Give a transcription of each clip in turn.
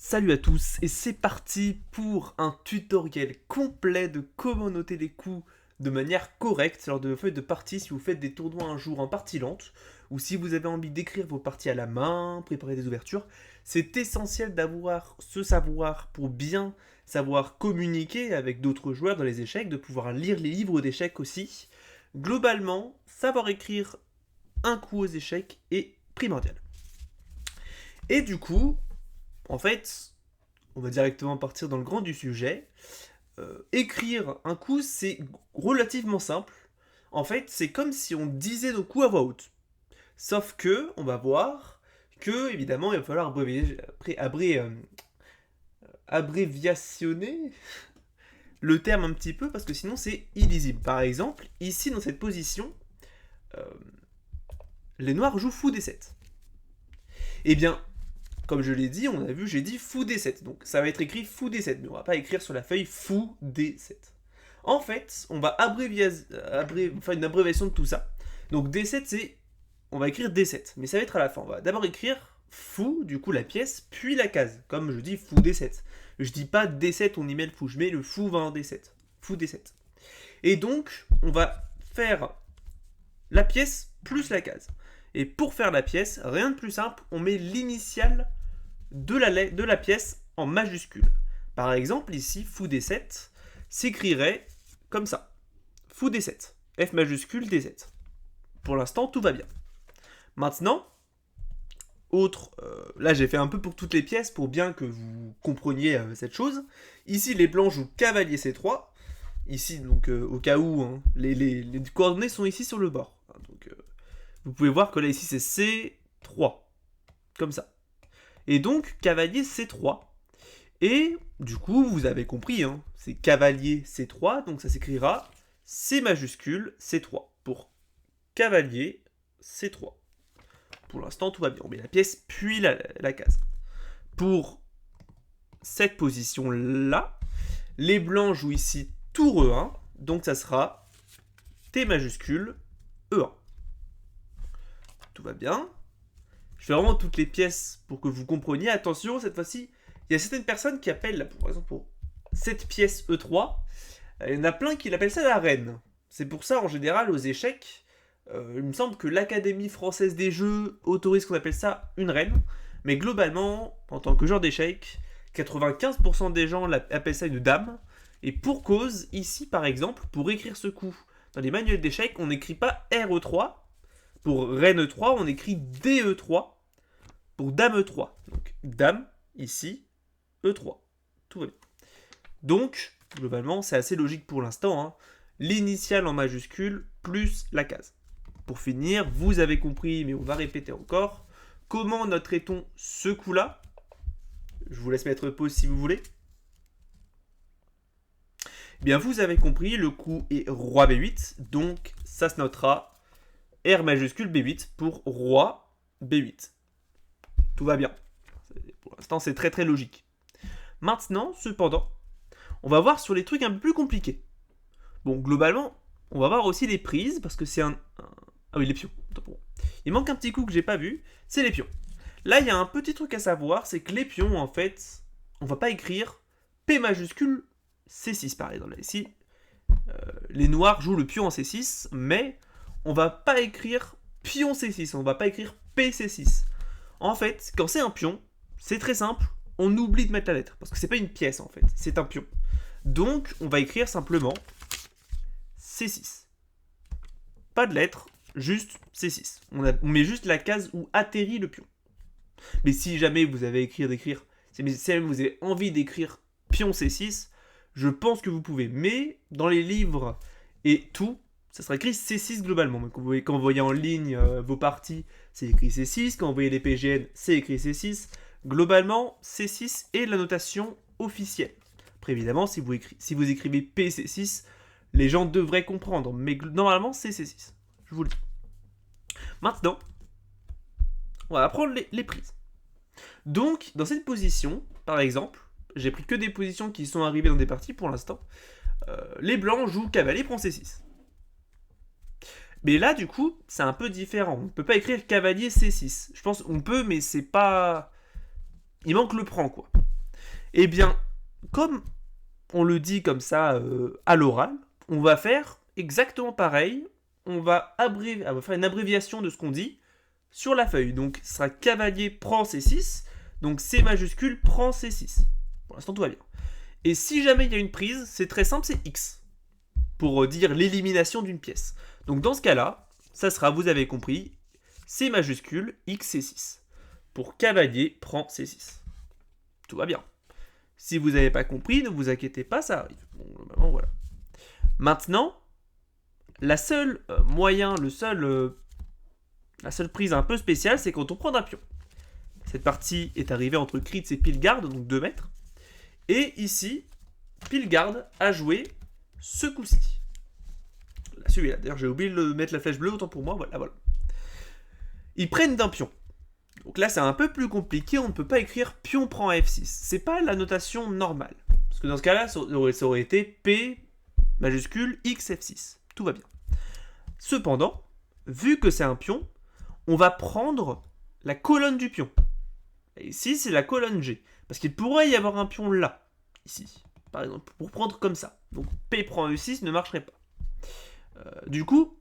Salut à tous et c'est parti pour un tutoriel complet de comment noter les coups de manière correcte lors de vos feuilles de partie si vous faites des tournois un jour en partie lente ou si vous avez envie d'écrire vos parties à la main, préparer des ouvertures. C'est essentiel d'avoir ce savoir pour bien savoir communiquer avec d'autres joueurs dans les échecs, de pouvoir lire les livres d'échecs aussi. Globalement, savoir écrire un coup aux échecs est primordial. Et du coup, en fait, on va directement partir dans le grand du sujet. Écrire un coup, c'est relativement simple. En fait, c'est comme si on disait nos coups à voix haute. Sauf que, on va voir que, évidemment, il va falloir abréviationner le terme un petit peu, parce que sinon c'est illisible. Par exemple, ici, dans cette position, euh, les noirs jouent fou D7. Eh bien, comme je l'ai dit, on a vu, j'ai dit fou D7. Donc ça va être écrit fou D7, mais on va pas écrire sur la feuille fou D7. En fait, on va faire une abréviation de tout ça. Donc D7, c'est... On va écrire D7, mais ça va être à la fin. On va d'abord écrire fou, du coup la pièce, puis la case. Comme je dis fou D7. Je dis pas D7, on y met le fou. Je mets le fou va en D7. Fou D7. Et donc, on va faire la pièce plus la case. Et pour faire la pièce, rien de plus simple, on met l'initiale de la pièce en majuscule. Par exemple, ici, fou D7 s'écrirait comme ça. Fou D7. F majuscule D7. Pour l'instant, tout va bien. Maintenant, là j'ai fait un peu pour toutes les pièces pour bien que vous compreniez cette chose. Ici, les blancs jouent cavalier C3. Ici, donc au cas où, hein, les coordonnées sont ici sur le bord. Donc, vous pouvez voir que là, ici, c'est C3. Comme ça. Et donc, cavalier C3. Et du coup, vous avez compris, hein, c'est cavalier C3, donc ça s'écrira C majuscule C3 pour cavalier C3. Pour l'instant, tout va bien. On met la pièce, puis la case. Pour cette position-là, les blancs jouent ici tour E1, donc ça sera T majuscule E1. Tout va bien. Je fais vraiment toutes les pièces pour que vous compreniez. Attention, cette fois-ci, il y a certaines personnes qui appellent, par exemple, pour cette pièce E3, il y en a plein qui l'appellent ça la reine. C'est pour ça, en général, aux échecs, il me semble que l'Académie française des jeux autorise qu'on appelle ça une reine. Mais globalement, en tant que joueur d'échecs, 95% des gens appellent ça une dame. Et pour cause, ici, par exemple, pour écrire ce coup, dans les manuels d'échecs, on n'écrit pas RE3. Pour reine E3, on écrit DE3. Pour dame E3. Donc, dame, ici, E3. Tout va bien. Donc, globalement, c'est assez logique pour l'instant. Hein. L'initiale en majuscule plus la case. Pour finir, vous avez compris, mais on va répéter encore. Comment noterait-on ce coup-là? Je vous laisse mettre pause si vous voulez. Eh bien, vous avez compris, le coup est roi B8. Donc, ça se notera R majuscule B8 pour roi B8. Tout va bien. Pour l'instant, c'est très très logique. Maintenant, cependant, on va voir sur les trucs un peu plus compliqués. Bon, globalement, on va voir aussi les prises, parce que c'est Ah oui, les pions. Il manque un petit coup que j'ai pas vu, c'est les pions. Là, il y a un petit truc à savoir, c'est que les pions, en fait, on va pas écrire P majuscule C6, par exemple. Ici, les noirs jouent le pion en C6, mais on va pas écrire pion C6, on va pas écrire PC6. En fait, quand c'est un pion, c'est très simple, on oublie de mettre la lettre, parce que c'est pas une pièce en fait, c'est un pion. Donc, on va écrire simplement C6. Pas de lettre, juste C6. On met juste la case où atterrit le pion. Mais si jamais vous avez si jamais vous avez envie d'écrire pion C6, je pense que vous pouvez. Mais dans les livres et tout, ça sera écrit C6 globalement. Donc quand vous voyez en ligne vos parties, c'est écrit C6. Quand vous voyez les PGN, c'est écrit C6. Globalement, C6 est la notation officielle. Après, évidemment, si vous écrivez PC6, les gens devraient comprendre. Mais normalement, c'est C6. Je vous le dis. Maintenant, on va apprendre les prises. Donc, dans cette position, par exemple, j'ai pris que des positions qui sont arrivées dans des parties pour l'instant. Les blancs jouent cavalier prend C6. Mais là, du coup, c'est un peu différent. On ne peut pas écrire cavalier C6. Je pense qu'on peut, mais c'est pas... Il manque le prend, quoi. Eh bien, comme on le dit comme ça à l'oral, on va faire exactement pareil. On va faire une abréviation de ce qu'on dit sur la feuille. Donc, ce sera cavalier prend C6. Donc, C majuscule prend C6. Pour l'instant, tout va bien. Et si jamais il y a une prise, c'est très simple, c'est X. Pour dire l'élimination d'une pièce. Donc, dans ce cas-là, ça sera, vous avez compris, C majuscule X C6. Pour cavalier prend C6. Tout va bien. Si vous n'avez pas compris, ne vous inquiétez pas, ça arrive. Bon, normalement, voilà. Maintenant, la seule prise un peu spéciale, c'est quand on prend un pion. Cette partie est arrivée entre Kritz et Pilgard, donc 2 mètres. Et ici, Pilgard a joué ce coup-ci. Celui-là. D'ailleurs, j'ai oublié de mettre la flèche bleue, autant pour moi. Voilà. Ils prennent d'un pion. Donc là, c'est un peu plus compliqué. On ne peut pas écrire pion prend F6. C'est pas la notation normale. Parce que dans ce cas-là, ça aurait été P majuscule X F6. Tout va bien. Cependant, vu que c'est un pion, on va prendre la colonne du pion. Et ici, c'est la colonne G. Parce qu'il pourrait y avoir un pion là, ici. Par exemple, pour prendre comme ça. Donc P prend E6 ne marcherait pas. Du coup,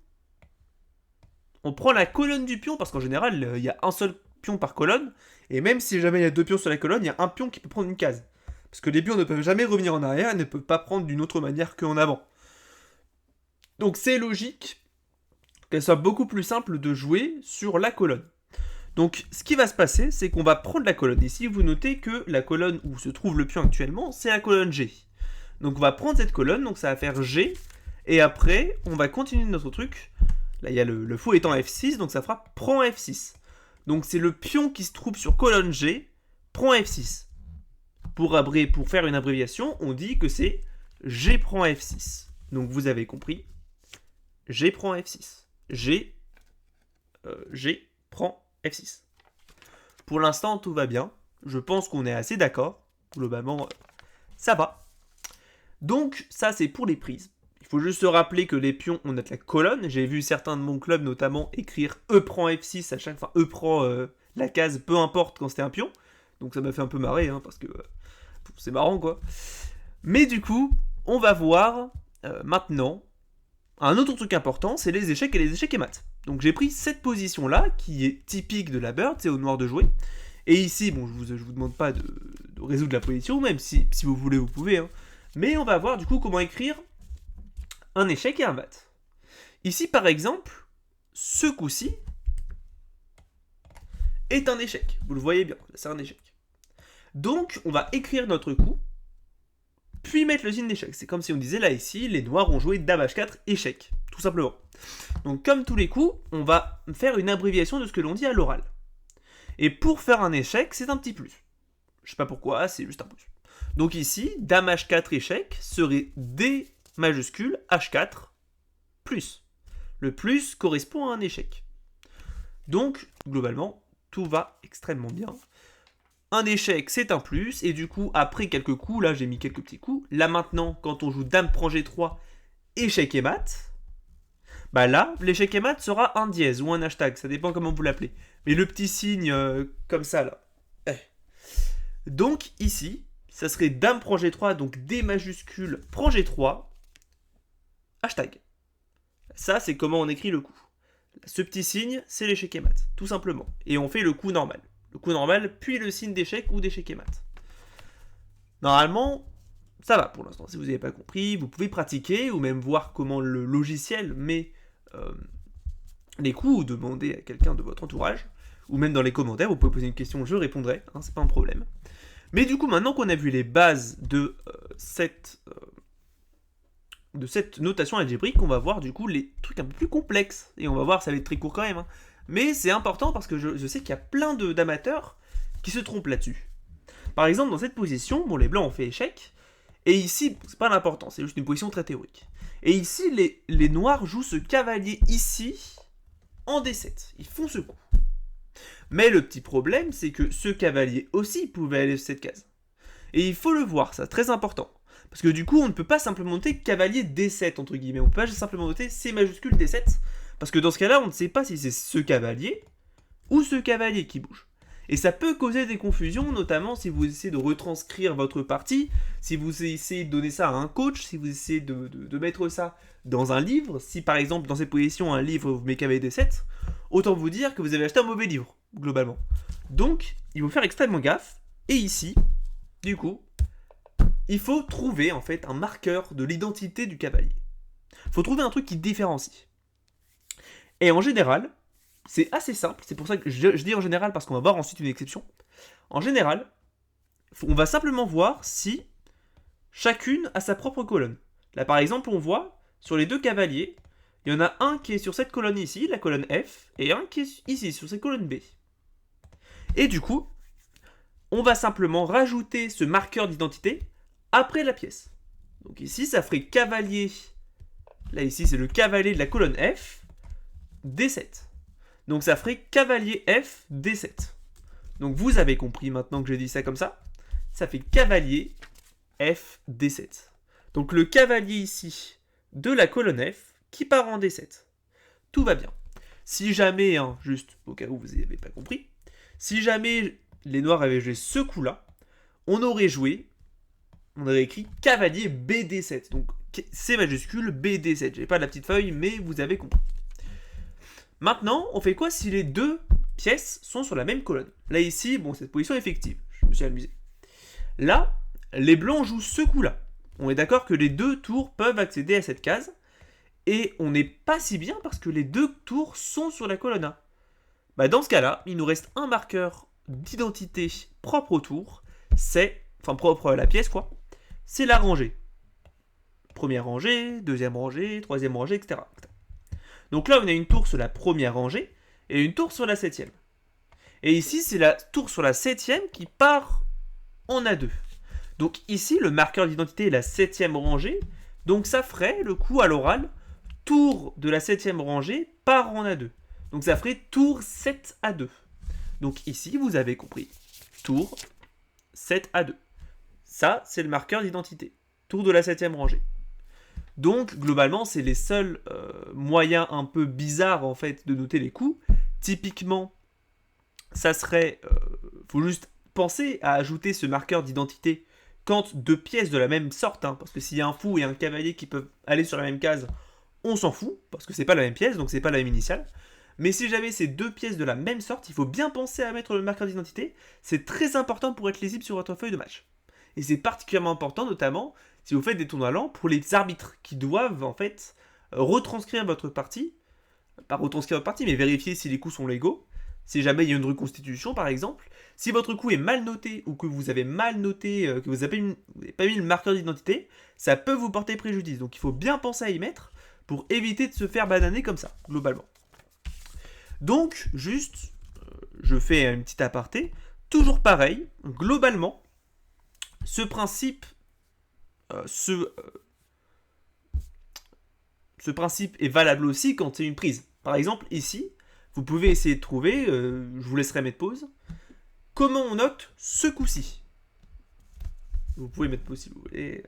on prend la colonne du pion, parce qu'en général, il y a un seul pion par colonne. Et même si jamais il y a 2 pions sur la colonne, il y a un pion qui peut prendre une case. Parce que les pions ne peuvent jamais revenir en arrière et ne peuvent pas prendre d'une autre manière qu'en avant. Donc c'est logique qu'elle soit beaucoup plus simple de jouer sur la colonne. Donc ce qui va se passer, c'est qu'on va prendre la colonne. Ici, vous notez que la colonne où se trouve le pion actuellement, c'est la colonne G. Donc on va prendre cette colonne, donc ça va faire G. Et après, on va continuer notre truc. Là, il y a le fou étant F6, donc ça fera prend F6. Donc c'est le pion qui se trouve sur colonne G, prend F6. Pour faire une abréviation, on dit que c'est G prend F6. Donc vous avez compris. G prend F6. G prend F6. Pour l'instant, tout va bien. Je pense qu'on est assez d'accord. Globalement, ça va. Donc, ça, c'est pour les prises. Il faut juste se rappeler que les pions, on note la colonne. J'ai vu certains de mon club, notamment, écrire E prend F6 à chaque fois. E prend la case, peu importe quand c'était un pion. Donc, ça m'a fait un peu marrer, hein, parce que c'est marrant, quoi. Mais du coup, on va voir maintenant un autre truc important, c'est les échecs et les échecs et maths. Donc j'ai pris cette position-là, qui est typique de la bird, c'est au noir de jouer. Et ici, bon, je vous demande pas de résoudre la position, même si vous voulez, vous pouvez. Hein. Mais on va voir du coup comment écrire un échec et un mat. Ici, par exemple, ce coup-ci est un échec. Vous le voyez bien, c'est un échec. Donc, on va écrire notre coup, puis mettre le signe d'échec. C'est comme si on disait là, ici, les noirs ont joué Dame H4, échec, tout simplement. Donc, comme tous les coups, on va faire une abréviation de ce que l'on dit à l'oral. Et pour faire un échec, c'est un petit plus. Je sais pas pourquoi, c'est juste un plus. Donc ici, Dame H4 échec serait D majuscule H4 plus. Le plus correspond à un échec. Donc, globalement, tout va extrêmement bien. Un échec, c'est un plus, et du coup, après quelques coups, là j'ai mis quelques petits coups, là maintenant, quand on joue Dame prend G3, échec et mat, bah là, l'échec et mat sera un dièse ou un hashtag, ça dépend comment vous l'appelez. Mais le petit signe comme ça, là. Donc ici, ça serait Dame prend G3, donc D majuscule prend G3, hashtag. Ça, c'est comment on écrit le coup. Ce petit signe, c'est l'échec et mat, tout simplement. Et on fait le coup normal. Le coup normal, puis le signe d'échec ou d'échec et mat. Normalement, ça va pour l'instant. Si vous n'avez pas compris, vous pouvez pratiquer ou même voir comment le logiciel met les coups ou demander à quelqu'un de votre entourage. Ou même dans les commentaires, vous pouvez poser une question, je répondrai, hein, c'est pas un problème. Mais du coup, maintenant qu'on a vu les bases de cette notation algébrique, on va voir du coup les trucs un peu plus complexes. Et on va voir, ça va être très court quand même. Hein. Mais c'est important parce que je sais qu'il y a plein d'amateurs qui se trompent là-dessus. Par exemple, dans cette position, bon, les blancs ont fait échec. Et ici, c'est pas l'important, c'est juste une position très théorique. Et ici, les noirs jouent ce cavalier ici en D7. Ils font ce coup. Mais le petit problème, c'est que ce cavalier aussi pouvait aller sur cette case. Et il faut le voir, ça, très important. Parce que du coup, on ne peut pas simplement noter cavalier D7, entre guillemets. On peut pas simplement noter C majuscule D7. Parce que dans ce cas-là, on ne sait pas si c'est ce cavalier ou ce cavalier qui bouge. Et ça peut causer des confusions, notamment si vous essayez de retranscrire votre partie, si vous essayez de donner ça à un coach, si vous essayez de mettre ça dans un livre. Si par exemple dans cette position un livre vous met cavalier D7, autant vous dire que vous avez acheté un mauvais livre, globalement. Donc il faut faire extrêmement gaffe. Et ici, du coup, il faut trouver en fait un marqueur de l'identité du cavalier. Il faut trouver un truc qui différencie. Et en général, c'est assez simple, c'est pour ça que je dis en général parce qu'on va voir ensuite une exception. En général, on va simplement voir si chacune a sa propre colonne. Là par exemple, on voit sur les deux cavaliers, il y en a un qui est sur cette colonne ici, la colonne F, et un qui est ici, sur cette colonne B. Et du coup, on va simplement rajouter ce marqueur d'identité après la pièce. Donc ici, ça ferait cavalier. Là ici, c'est le cavalier de la colonne F, D7. Donc ça ferait cavalier F, D7. Donc vous avez compris maintenant que j'ai dit ça comme ça. Ça fait cavalier F, D7. Donc le cavalier ici de la colonne F qui part en D7. Tout va bien. Si jamais, juste au cas où vous n'avez pas compris, si jamais les noirs avaient joué ce coup-là, on aurait écrit cavalier BD7. Donc C majuscule BD7. J'ai pas la petite feuille, mais vous avez compris. Maintenant, on fait quoi si les deux pièces sont sur la même colonne? Là, ici, bon, cette position est effective. Je me suis amusé. Là, les blancs jouent ce coup-là. On est d'accord que les deux tours peuvent accéder à cette case. Et on n'est pas si bien parce que les deux tours sont sur la colonne A. Bah, dans ce cas-là, il nous reste un marqueur d'identité propre au tour. Propre à la pièce, quoi. C'est la rangée. Première rangée, deuxième rangée, troisième rangée, etc. Donc là, on a une tour sur la première rangée et une tour sur la septième. Et ici, c'est la tour sur la septième qui part en A2. Donc ici, le marqueur d'identité est la septième rangée. Donc ça ferait, le coup à l'oral, tour de la septième rangée part en A2. Donc ça ferait tour 7 A2. Donc ici, vous avez compris. Tour 7 A2. Ça, c'est le marqueur d'identité. Tour de la septième rangée. Donc, globalement, c'est les seuls moyens un peu bizarres, en fait, de noter les coups. Typiquement, ça serait... faut juste penser à ajouter ce marqueur d'identité quand deux pièces de la même sorte, parce que s'il y a un fou et un cavalier qui peuvent aller sur la même case, on s'en fout, parce que c'est pas la même pièce, donc c'est pas la même initiale. Mais si j'avais ces deux pièces de la même sorte, il faut bien penser à mettre le marqueur d'identité. C'est très important pour être lisible sur votre feuille de match. Et c'est particulièrement important, notamment, si vous faites des tournois lents, pour les arbitres qui doivent, en fait, retranscrire votre partie. Pas retranscrire votre partie, mais vérifier si les coups sont légaux. Si jamais il y a une reconstitution, par exemple. Si votre coup est mal noté, ou que vous avez mal noté, que vous n'avez pas mis le marqueur d'identité, ça peut vous porter préjudice. Donc il faut bien penser à y mettre, pour éviter de se faire bananer comme ça, globalement. Donc, juste, je fais une petite aparté. Toujours pareil, globalement, ce principe, ce principe est valable aussi quand c'est une prise. Par exemple, ici, vous pouvez essayer de trouver, je vous laisserai mettre pause, comment on note ce coup-ci. Vous pouvez mettre pause si vous voulez.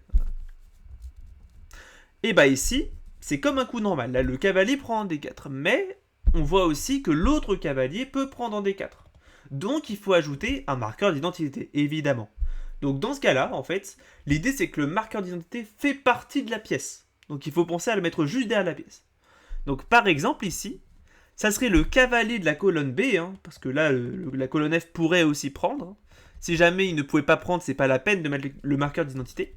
Et bah ici, c'est comme un coup normal. Là, le cavalier prend un D4, mais on voit aussi que l'autre cavalier peut prendre un D4. Donc, il faut ajouter un marqueur d'identité, évidemment. Donc dans ce cas-là, en fait, l'idée c'est que le marqueur d'identité fait partie de la pièce. Donc il faut penser à le mettre juste derrière la pièce. Donc par exemple ici, ça serait le cavalier de la colonne B, parce que là, la colonne F pourrait aussi prendre. Si jamais il ne pouvait pas prendre, c'est pas la peine de mettre le marqueur d'identité.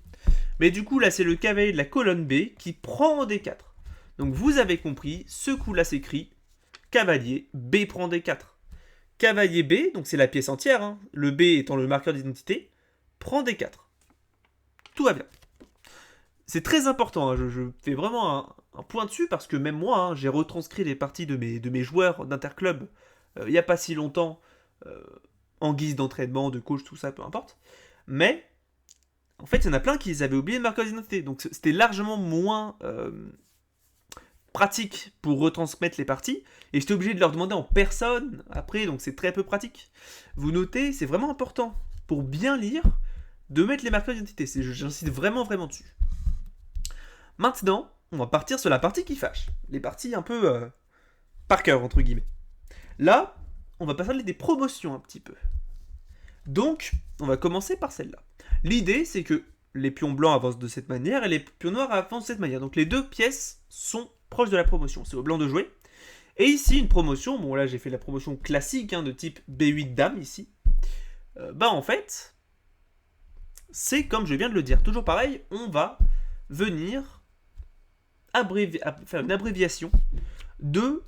Mais du coup, là, c'est le cavalier de la colonne B qui prend D4. Donc vous avez compris, ce coup-là s'écrit cavalier B prend D4. Cavalier B, donc c'est la pièce entière, le B étant le marqueur d'identité, prend D4. Tout va bien. C'est très important, je fais vraiment un point dessus parce que même moi, j'ai retranscrit les parties de mes joueurs d'interclub il n'y a pas si longtemps en guise d'entraînement, de coach, tout ça, peu importe. Mais en fait, il y en a plein qui avaient oublié le marqueur d'identité. Donc c'était largement moins pratique pour retransmettre les parties. Et j'étais obligé de leur demander en personne après, donc c'est très peu pratique. Vous notez, c'est vraiment important pour bien lire de mettre les marqueurs d'identité. J'insiste vraiment dessus. Maintenant, on va partir sur la partie qui fâche. Les parties un peu par cœur, entre guillemets. Là, on va parler des promotions un petit peu. Donc, on va commencer par celle-là. L'idée, c'est que les pions blancs avancent de cette manière et les pions noirs avancent de cette manière. Donc les deux pièces sont proches de la promotion. C'est au blanc de jouer. Et ici, une promotion, bon là j'ai fait la promotion classique de type B8 dame ici. En fait, c'est comme je viens de le dire. Toujours pareil, on va venir faire une abréviation de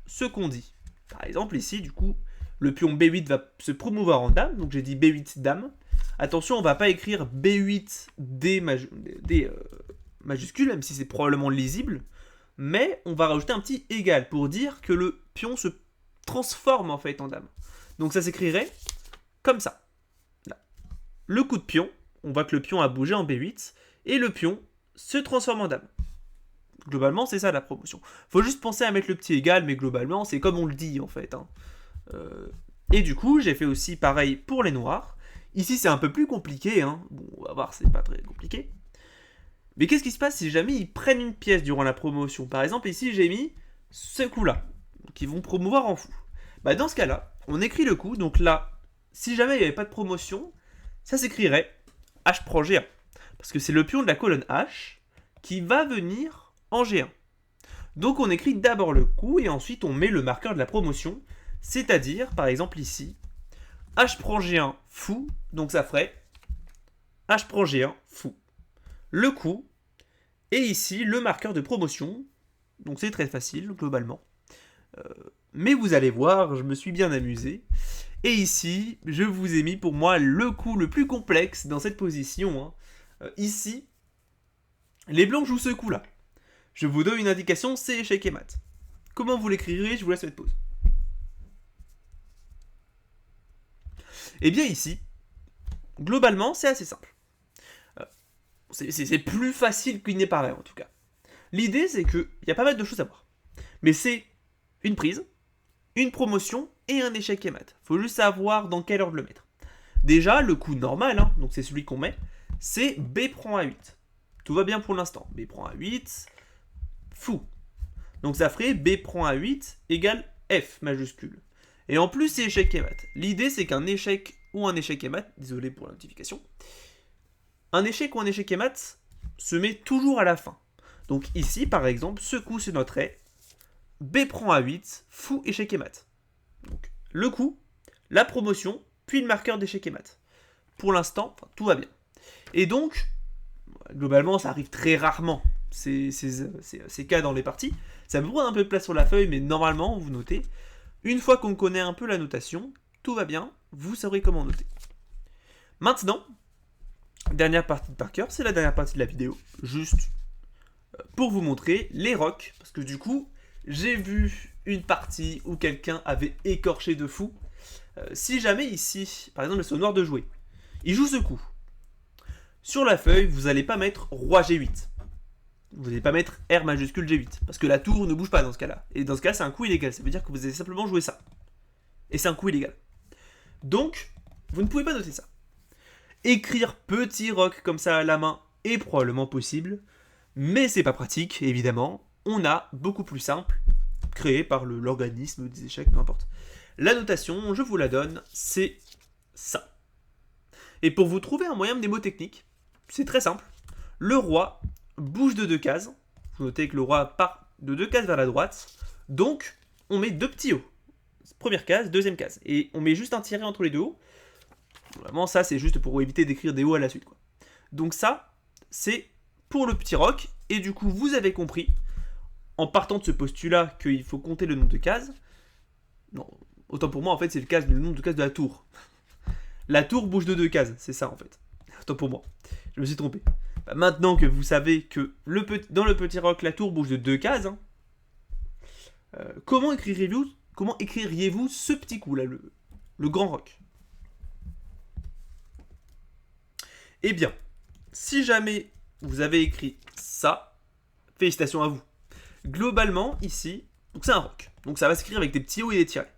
ce qu'on dit. Par exemple ici, du coup, le pion B8 va se promouvoir en dame. Donc j'ai dit B8 dame. Attention, on ne va pas écrire B8 D majuscule, même si c'est probablement lisible. Mais on va rajouter un petit égal pour dire que le pion se transforme en fait en dame. Donc ça s'écrirait comme ça. Là. Le coup de pion, on voit que le pion a bougé en B8 et le pion se transforme en dame. Globalement, c'est ça la promotion. Faut juste penser à mettre le petit égal, mais globalement, c'est comme on le dit en fait. Et du coup, j'ai fait aussi pareil pour les noirs. Ici, c'est un peu plus compliqué. Bon, on va voir, c'est pas très compliqué. Mais qu'est-ce qui se passe si jamais ils prennent une pièce durant la promotion? Par exemple, ici, j'ai mis ce coup-là, qui vont promouvoir en fou. Dans ce cas-là, on écrit le coup. Donc là, si jamais il n'y avait pas de promotion, ça s'écrirait H prend G1. Parce que c'est le pion de la colonne H qui va venir en G1. Donc on écrit d'abord le coup et ensuite on met le marqueur de la promotion. C'est-à-dire, par exemple ici, H prend G1 fou, donc ça ferait H prend G1 fou. Le coup, et ici le marqueur de promotion, donc c'est très facile globalement. Mais vous allez voir, je me suis bien amusé. Et ici, je vous ai mis pour moi le coup le plus complexe dans cette position. Ici, les blancs jouent ce coup-là. Je vous donne une indication, c'est échec et mat. Comment vous l'écrirez? Je vous laisse cette pause. Et bien ici, globalement, c'est assez simple. C'est plus facile qu'il n'est pareil en tout cas. L'idée, c'est qu'il y a pas mal de choses à voir. Mais c'est une prise, une promotion et un échec et mat. Faut juste savoir dans quel ordre le mettre. Déjà, le coup normal, donc c'est celui qu'on met, c'est B prend A8. Tout va bien pour l'instant. B prend A8, fou. Donc ça ferait B prend A8 égale F majuscule. Et en plus, c'est échec et mat. L'idée, c'est qu'un échec ou un échec et mat, désolé pour la notification, un échec ou un échec et mat se met toujours à la fin. Donc ici, par exemple, ce coup se noterait B prend A8, fou, échec et mat. Donc le coup, la promotion, puis le marqueur d'échec et mat. Pour l'instant, tout va bien. Et donc, globalement, ça arrive très rarement, ces cas dans les parties. Ça me prend un peu de place sur la feuille, mais normalement, vous notez. Une fois qu'on connaît un peu la notation, tout va bien, vous saurez comment noter. Maintenant, dernière partie de par cœur, c'est la dernière partie de la vidéo. Juste pour vous montrer les rocks, parce que du coup, j'ai vu une partie où quelqu'un avait écorché de fou. Si jamais ici, par exemple, c'est au noir de jouer, il joue ce coup. Sur la feuille, vous n'allez pas mettre roi G8. Vous n'allez pas mettre R majuscule G8, parce que la tour ne bouge pas dans ce cas-là. Et dans ce cas, c'est un coup illégal. Ça veut dire que vous avez simplement joué ça. Et c'est un coup illégal. Donc, vous ne pouvez pas noter ça. Écrire petit roc comme ça à la main est probablement possible, mais c'est pas pratique, évidemment. On a beaucoup plus simple, créé par l'organisme des échecs, peu importe. La notation, je vous la donne, c'est ça. Et pour vous trouver un moyen mnémotechnique, c'est très simple. Le roi bouge de 2 cases. Vous notez que le roi part de 2 cases vers la droite. Donc, on met 2 petits hauts. Première case, deuxième case. Et on met juste un tiret entre les 2 hauts. Vraiment, ça, c'est juste pour éviter d'écrire des hauts à la suite, quoi. Donc ça, c'est pour le petit roc. Et du coup, vous avez compris, en partant de ce postulat, qu'il faut compter le nombre de cases. Non, autant pour moi, en fait, c'est le nombre de cases de la tour. La tour bouge de 2 cases, c'est ça, en fait. Autant pour moi, je me suis trompé. Maintenant que vous savez que dans le petit roc, la tour bouge de 2 cases, comment écririez-vous ce petit coup là, le grand roc? Eh bien, si jamais vous avez écrit ça, félicitations à vous. Globalement, ici, donc c'est un roc. Donc ça va s'écrire avec des petits hauts et des tirets.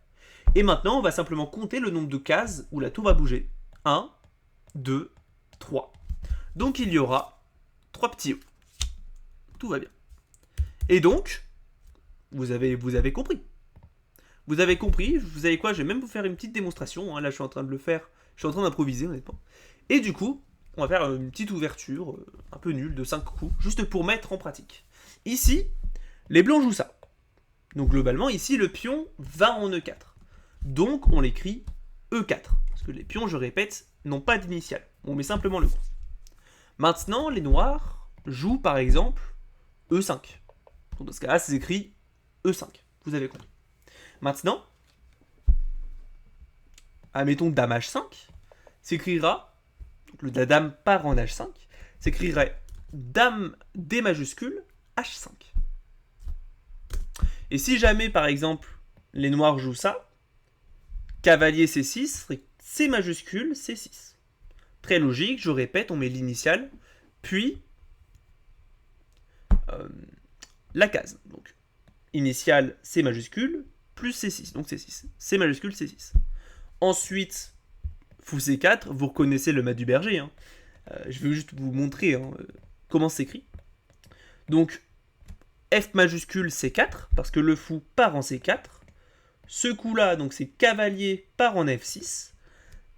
Et maintenant, on va simplement compter le nombre de cases où la tour va bouger. 1, 2, 3. Donc il y aura 3 petits hauts. Tout va bien. Et donc, vous avez compris. Vous avez compris, vous savez quoi, je vais même vous faire une petite démonstration, hein. Là je suis en train de le faire, je suis en train d'improviser honnêtement. Et du coup, on va faire une petite ouverture, un peu nulle, de 5 coups, juste pour mettre en pratique. Ici, les blancs jouent ça. Donc globalement, ici, le pion va en E4. Donc on l'écrit E4. Parce que les pions, je répète, n'ont pas d'initiale. On met simplement le coup. Maintenant, les noirs jouent par exemple E5. Donc dans ce cas-là, c'est écrit E5. Vous avez compris. Maintenant, admettons dame H5, s'écrira, donc la dame part en H5, s'écrirait dame D majuscule H5. Et si jamais, par exemple, les noirs jouent ça, cavalier C6 serait C majuscule C6. Très logique, je répète, on met l'initiale, puis la case. Donc, initiale C majuscule, plus C6, donc C6. C majuscule C6. Ensuite, fou C4, vous reconnaissez le mat du berger. Hein. Je vais juste vous montrer comment c'est écrit. Donc, F majuscule C4, parce que le fou part en C4. Ce coup-là, donc c'est cavalier part en F6.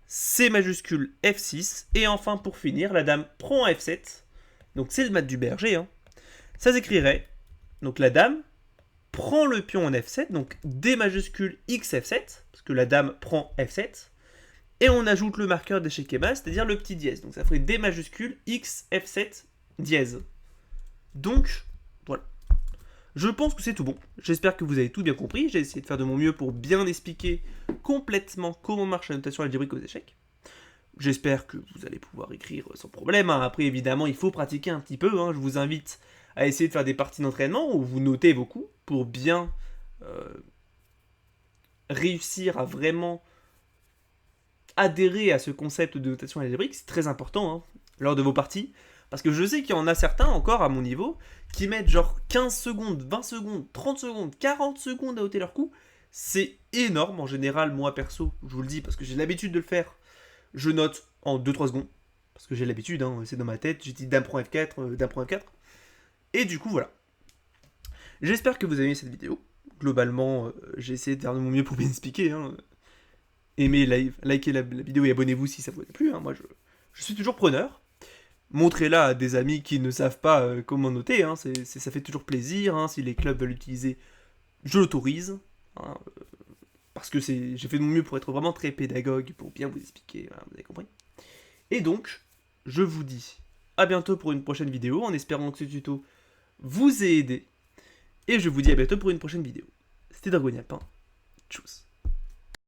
C majuscule F6. Et enfin, pour finir, la dame prend F7. Donc c'est le mat du berger. Hein. Ça s'écrirait, donc la dame prend le pion en F7, donc D majuscule X F7, parce que la dame prend F7. Et on ajoute le marqueur d'échec et mat, c'est-à-dire le petit dièse. Donc ça ferait D majuscule X F7 dièse. Donc, voilà. Je pense que c'est tout bon. J'espère que vous avez tout bien compris. J'ai essayé de faire de mon mieux pour bien expliquer complètement comment marche la notation algébrique aux échecs. J'espère que vous allez pouvoir écrire sans problème. Hein. Après, évidemment, il faut pratiquer un petit peu. Hein. Je vous invite à essayer de faire des parties d'entraînement où vous notez vos coups pour bien réussir à vraiment adhérer à ce concept de notation algébrique. C'est très important hein, lors de vos parties. Parce que je sais qu'il y en a certains encore à mon niveau qui mettent genre 15 secondes, 20 secondes, 30 secondes, 40 secondes à ôter leur coup. C'est énorme. En général, moi perso, je vous le dis parce que j'ai l'habitude de le faire, je note en 2-3 secondes. Parce que j'ai l'habitude, hein, c'est dans ma tête. J'ai dit dame prend F4, dame prend F4. Et du coup, voilà. J'espère que vous avez aimé cette vidéo. Globalement, j'ai essayé de faire de mon mieux pour bien expliquer. Hein. Aimez, likez la vidéo et abonnez-vous si ça vous a plu. Hein. Moi, je suis toujours preneur. Montrez-la à des amis qui ne savent pas comment noter. Hein. Ça fait toujours plaisir. Hein. Si les clubs veulent l'utiliser, je l'autorise. Hein. Parce que j'ai fait de mon mieux pour être vraiment très pédagogue, pour bien vous expliquer. Voilà, vous avez compris. Et donc, je vous dis à bientôt pour une prochaine vidéo, en espérant que ce tuto vous ait aidé. Et je vous dis à bientôt pour une prochaine vidéo. C'était Dragonapin. Tchuss.